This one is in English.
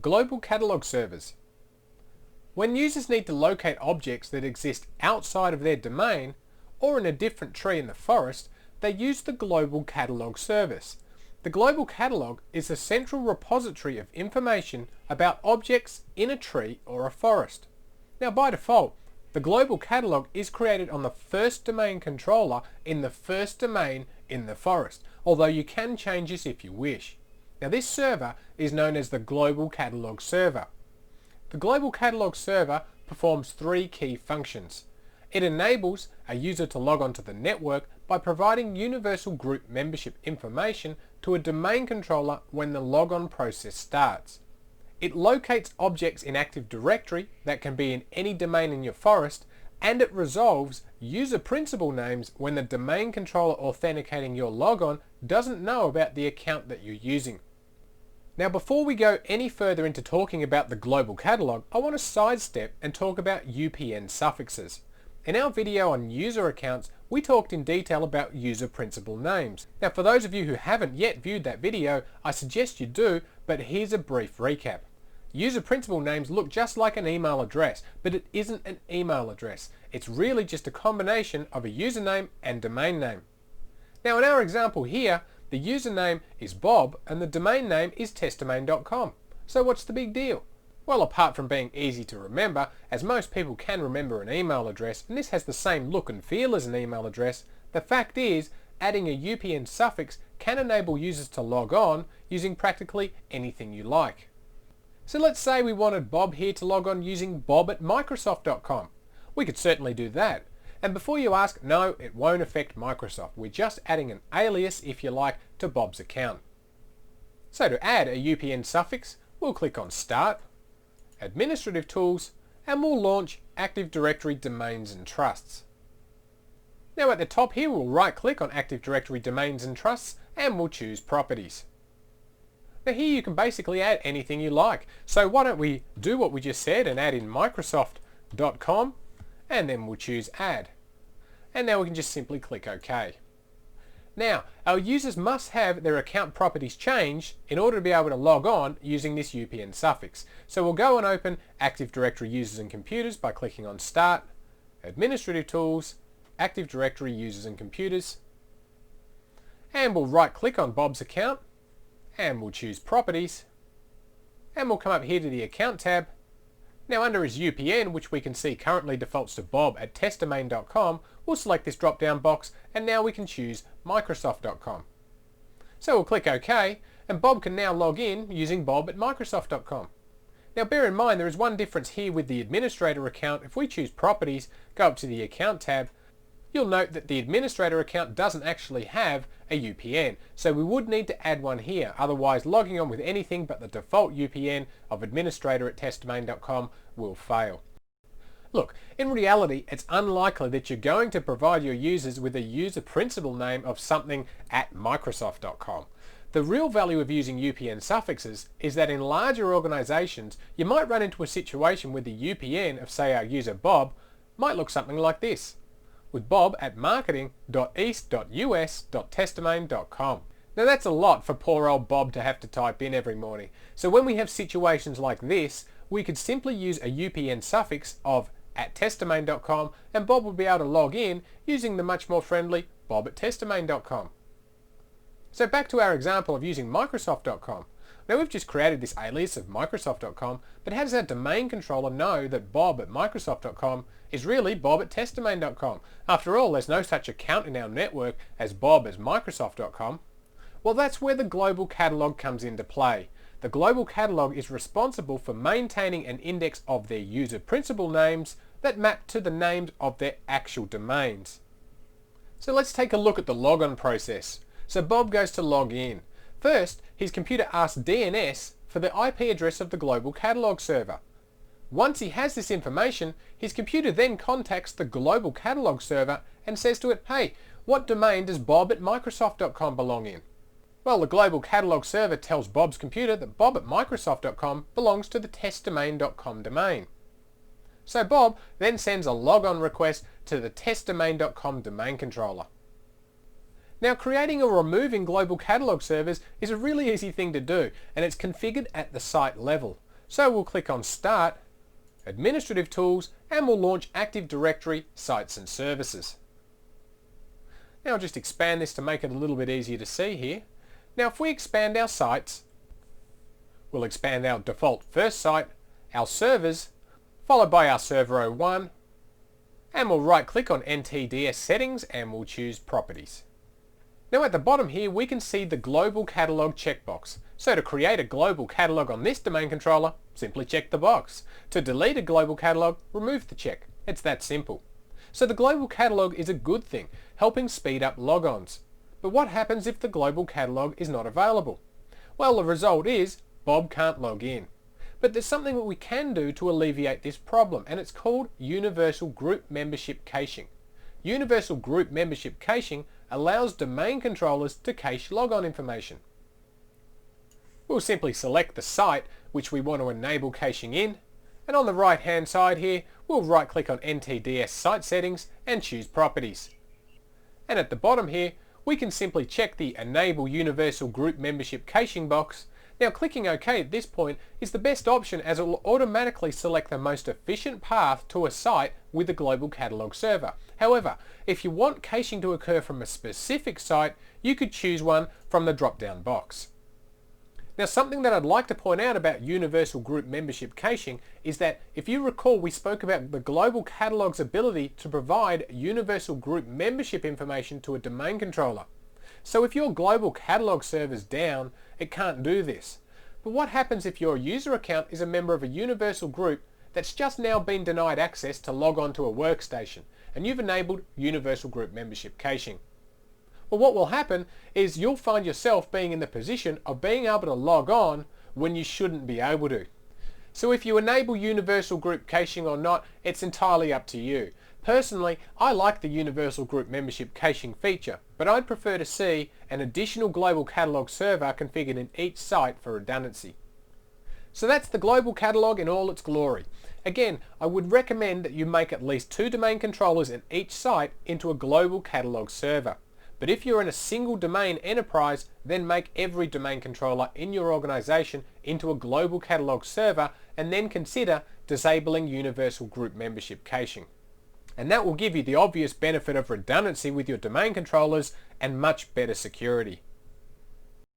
Global catalog servers. When users need to locate objects that exist outside of their domain or in a different tree in the forest, they use the Global Catalog service. The Global Catalog is a central repository of information about objects in a tree or a forest. Now by default, the Global Catalog is created on the first domain controller in the first domain in the forest, although you can change this if you wish. Now this server is known as the Global Catalog server. The Global Catalog server performs three key functions. It enables a user to log onto the network by providing universal group membership information to a domain controller when the logon process starts. It locates objects in Active Directory that can be in any domain in your forest, and it resolves user principal names when the domain controller authenticating your logon doesn't know about the account that you're using. Now before we go any further into talking about the Global Catalog, I want to sidestep and talk about UPN suffixes. In our video on user accounts, we talked in detail about user principal names. Now for those of you who haven't yet viewed that video, I suggest you do, but here's a brief recap. User principal names look just like an email address, but it isn't an email address. It's really just a combination of a username and domain name. Now in our example here, the username is Bob and the domain name is testdomain.com. So what's the big deal? Well, apart from being easy to remember, as most people can remember an email address, and this has the same look and feel as an email address, the fact is, adding a UPN suffix can enable users to log on using practically anything you like. So let's say we wanted Bob here to log on using bob@microsoft.com. We could certainly do that. And before you ask, no, it won't affect Microsoft. We're just adding an alias, if you like, to Bob's account. So to add a UPN suffix, we'll click on Start, Administrative Tools, and we'll launch Active Directory Domains and Trusts. Now at the top here, we'll right-click on Active Directory Domains and Trusts, and we'll choose Properties. Now here you can basically add anything you like. So why don't we do what we just said and add in Microsoft.com, and then we'll choose Add. And now we can just simply click OK. Now, our users must have their account properties changed in order to be able to log on using this UPN suffix. So we'll go and open Active Directory Users and Computers by clicking on Start, Administrative Tools, Active Directory Users and Computers, and we'll right click on Bob's account, and we'll choose Properties, and we'll come up here to the Account tab. Now under his UPN, which we can see currently defaults to bob@testdomain.com, we'll select this drop down box, and now we can choose Microsoft.com. So we'll click OK, and Bob can now log in using bob@microsoft.com. Now bear in mind there is one difference here with the administrator account. If we choose Properties, go up to the Account tab, you'll note that the administrator account doesn't actually have a UPN, so we would need to add one here, otherwise logging on with anything but the default UPN of administrator@testdomain.com will fail. Look, in reality, it's unlikely that you're going to provide your users with a user principal name of something at Microsoft.com. The real value of using UPN suffixes is that in larger organizations, you might run into a situation where the UPN of, say, our user Bob might look something like this, with bob@marketing.east.us.testdomain.com. Now that's a lot for poor old Bob to have to type in every morning. So when we have situations like this, we could simply use a UPN suffix of @testdomain.com, and Bob would be able to log in using the much more friendly bob@testdomain.com. So back to our example of using Microsoft.com. Now we've just created this alias of Microsoft.com, but how does our domain controller know that bob@microsoft.com is really bob@testdomain.com? After all, there's no such account in our network as bob@microsoft.com. Well, that's where the Global Catalog comes into play. The Global Catalog is responsible for maintaining an index of their user principal names that map to the names of their actual domains. So let's take a look at the logon process. So Bob goes to log in. First, his computer asks DNS for the IP address of the Global Catalog server. Once he has this information, his computer then contacts the Global Catalog server and says to it, hey, what domain does bob@microsoft.com belong in? Well, the Global Catalog server tells Bob's computer that bob@microsoft.com belongs to the testdomain.com domain. So Bob then sends a logon request to the testdomain.com domain controller. Now creating or removing global catalog servers is a really easy thing to do, and it's configured at the site level. So we'll click on Start, Administrative Tools, and we'll launch Active Directory Sites and Services. Now I'll just expand this to make it a little bit easier to see here. Now if we expand our sites, we'll expand our default first site, our servers, followed by our server 01, and we'll right click on NTDS settings and we'll choose Properties. Now at the bottom here we can see the Global Catalog checkbox. So to create a global catalog on this domain controller, simply check the box. To delete a global catalog, remove the check. It's that simple. So the global catalog is a good thing, helping speed up logons. But what happens if the global catalog is not available? Well, the result is Bob can't log in. But there's something that we can do to alleviate this problem, and it's called Universal Group Membership Caching. Universal Group Membership Caching allows domain controllers to cache logon information. We'll simply select the site which we want to enable caching in, and on the right hand side here we'll right click on NTDS Site Settings and choose Properties. And at the bottom here we can simply check the Enable Universal Group Membership Caching box. Now clicking OK at this point is the best option, as it will automatically select the most efficient path to a site with a global catalog server. However, if you want caching to occur from a specific site, you could choose one from the drop down box. Now something that I'd like to point out about Universal Group Membership Caching is that, if you recall, we spoke about the global catalog's ability to provide universal group membership information to a domain controller. So if your global catalog server's down, it can't do this. But what happens if your user account is a member of a universal group that's just now been denied access to log on to a workstation, and you've enabled Universal Group Membership Caching? Well, what will happen is you'll find yourself being in the position of being able to log on when you shouldn't be able to. So if you enable Universal Group Caching or not, it's entirely up to you. Personally, I like the Universal Group Membership Caching feature, but I'd prefer to see an additional global catalog server configured in each site for redundancy. So that's the global catalog in all its glory. Again, I would recommend that you make at least 2 domain controllers in each site into a global catalog server. But if you're in a single domain enterprise, then make every domain controller in your organization into a global catalog server, and then consider disabling Universal Group Membership Caching. And that will give you the obvious benefit of redundancy with your domain controllers and much better security.